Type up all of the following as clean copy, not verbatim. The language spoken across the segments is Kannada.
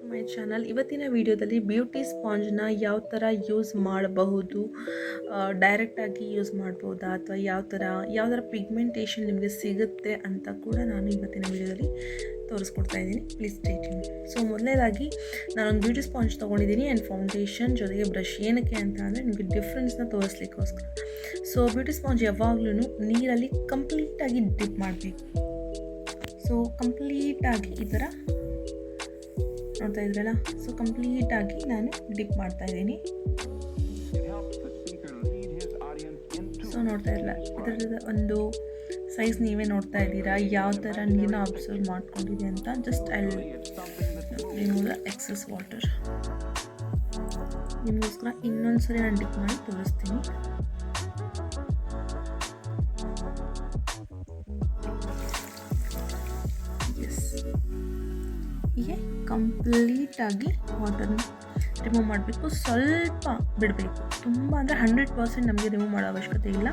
My channel. ಇವತ್ತಿನ ವಿಡಿಯೋದಲ್ಲಿ ಬ್ಯೂಟಿ ಸ್ಪಾಂಜ್ನ ಯಾವ ಥರ ಯೂಸ್ ಮಾಡಬಹುದು, ಡೈರೆಕ್ಟಾಗಿ ಯೂಸ್ ಮಾಡ್ಬೋದಾ ಅಥವಾ ಯಾವ ಥರ ಪಿಗ್ಮೆಂಟೇಷನ್ ನಿಮಗೆ ಸಿಗುತ್ತೆ ಅಂತ ಕೂಡ ನಾನು ಇವತ್ತಿನ ವಿಡಿಯೋದಲ್ಲಿ ತೋರಿಸ್ಕೊಡ್ತಾ ಇದ್ದೀನಿ. Please stay tune. ಸೊ ಮೊದಲನೇದಾಗಿ ನಾನೊಂದು ಬ್ಯೂಟಿ ಸ್ಪಾಂಜ್ ತೊಗೊಂಡಿದ್ದೀನಿ ಆ್ಯಂಡ್ ಫೌಂಡೇಶನ್ ಜೊತೆಗೆ ಬ್ರಷ್. ಏನಕ್ಕೆ ಅಂತ ಅಂದರೆ ನಿಮಗೆ ಡಿಫ್ರೆನ್ಸ್ನ ತೋರಿಸ್ಲಿಕ್ಕೋಸ್ಕರ. ಸೊ ಬ್ಯೂಟಿ ಸ್ಪಾಂಜ್ ಯಾವಾಗಲೂ ನೀರಲ್ಲಿ ಕಂಪ್ಲೀಟಾಗಿ ಡಿಪ್ ಮಾಡಬೇಕು. ಸೊ ಕಂಪ್ಲೀಟಾಗಿ ಈ ಥರ ನೋಡ್ತಾ ಇದ್ರಲ್ಲ, ಸೊ ಕಂಪ್ಲೀಟಾಗಿ ನಾನು ಡಿಪ್ ಮಾಡ್ತಾ ಇದ್ದೀನಿ. ಸೊ ನೋಡ್ತಾ ಇರಲ್ಲ, ಇದರದ ಒಂದು ಸೈಜ್ ನೀವೇ ನೋಡ್ತಾ ಇದ್ದೀರಾ ಯಾವ ಥರ ನೀರನ್ನ ಅಬ್ಸರ್ವ್ ಮಾಡ್ಕೊಂಡಿದೆ ಅಂತ. Just I remove the excess water. ನಿಮಗೋಸ್ಕರ ಇನ್ನೊಂದು ಸರಿ ನಾನು ಡಿಪ್ ಮಾಡಿ ತೋರಿಸ್ತೀನಿ. ಹೀಗೆ ಕಂಪ್ಲೀಟಾಗಿ ವಾಟರ್ನ ರಿಮೂವ್ ಮಾಡಬೇಕು. ಸ್ವಲ್ಪ ಬಿಡಬೇಕು, ತುಂಬ ಅಂದರೆ 100% ನಮಗೆ ರಿಮೂವ್ ಮಾಡೋ ಅವಶ್ಯಕತೆ ಇಲ್ಲ.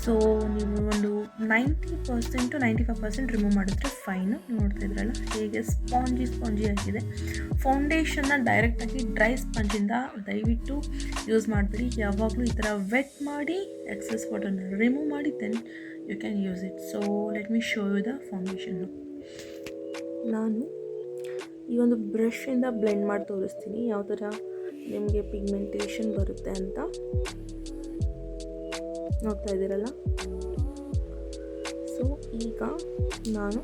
ಸೊ ನೀವು ಒಂದು 90% to 95% ರಿಮೂವ್ ಮಾಡಿದ್ರೆ ಫೈನು. ನೋಡ್ತಾ ಇದ್ರಲ್ಲ ಹೇಗೆ ಸ್ಪಾಂಜಿ ಆಗಿದೆ. ಫೌಂಡೇಶನ್ನ ಡೈರೆಕ್ಟಾಗಿ ಡ್ರೈ ಸ್ಪಂಜಿಂದ ದಯವಿಟ್ಟು ಯೂಸ್ ಮಾಡಿಬಿಡಿ. ಯಾವಾಗಲೂ ಈ ಥರ ವೆಟ್ ಮಾಡಿ ಎಕ್ಸಸ್ ವಾಟರ್ನ ರಿಮೂವ್ ಮಾಡಿ then you can use it. So let me show you the ಫೌಂಡೇಶನ್ನು. ನಾನು ಈ ಒಂದು ಬ್ರಷಿಂದ ಬ್ಲೆಂಡ್ ಮಾಡಿ ತೋರಿಸ್ತೀನಿ ಯಾವ ಥರ ನಿಮಗೆ ಪಿಗ್ಮೆಂಟೇಷನ್ ಬರುತ್ತೆ ಅಂತ. ನೋಡ್ತಾ ಇದ್ದೀರಲ್ಲ. ಸೊ ಈಗ ನಾನು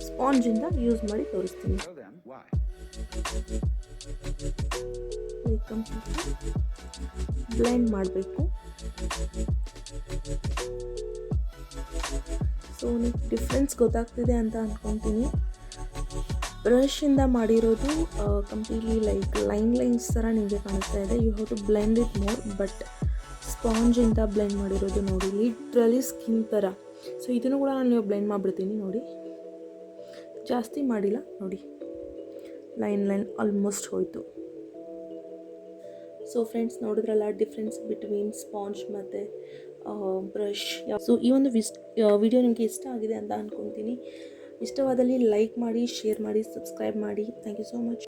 ಸ್ಪಾಂಜಿಂದ ಯೂಸ್ ಮಾಡಿ ತೋರಿಸ್ತೀನಿ. ಕಂಪ್ಲೀಟ್ಲಿ ಬ್ಲೆಂಡ್ ಮಾಡಬೇಕು. ಸೊ ನಿಮಗೆ ಡಿಫ್ರೆನ್ಸ್ ಗೊತ್ತಾಗ್ತಿದೆ ಅಂತ ಅಂದ್ಕೊತೀನಿ. ಬ್ರಷಿಂದ ಮಾಡಿರೋದು ಕಂಪ್ಲೀಟ್ಲಿ ಲೈಕ್ ಲೈನ್ಸ್ ಥರ ನಿಮಗೆ ಕಾಣಿಸ್ತಾ ಇದೆ. You have to blend it more. But ಸ್ಪಾಂಜಿಂದ ಬ್ಲೆಂಡ್ ಮಾಡಿರೋದು ನೋಡಿ ಲಿಟ್ರಲಿ ಸ್ಕಿನ್ ಥರ. ಸೊ ಇದನ್ನು ಕೂಡ ನಾನು ಬ್ಲೆಂಡ್ ಮಾಡಿಬಿಡ್ತೀನಿ. ನೋಡಿ, ಜಾಸ್ತಿ ಮಾಡಿಲ್ಲ. ನೋಡಿ ಲೈನ್ ಆಲ್ಮೋಸ್ಟ್ ಹೋಯಿತು. ಸೊ ಫ್ರೆಂಡ್ಸ್, ನೋಡಿದ್ರಲ್ಲ ಡಿಫ್ರೆನ್ಸ್ ಬಿಟ್ವೀನ್ ಸ್ಪಾಂಜ್ ಮತ್ತು ಬ್ರಷ್. ಸೊ ಈ ಒಂದು ವಿಡಿಯೋ ನಿಮಗೆ ಇಷ್ಟ ಆಗಿದೆ ಅಂತ ಅಂದ್ಕೊತೀನಿ. ಇಷ್ಟವಾದಲ್ಲಿ ಲೈಕ್ ಮಾಡಿ, ಶೇರ್ ಮಾಡಿ, ಸಬ್ಸ್ಕ್ರೈಬ್ ಮಾಡಿ. Thank you so much.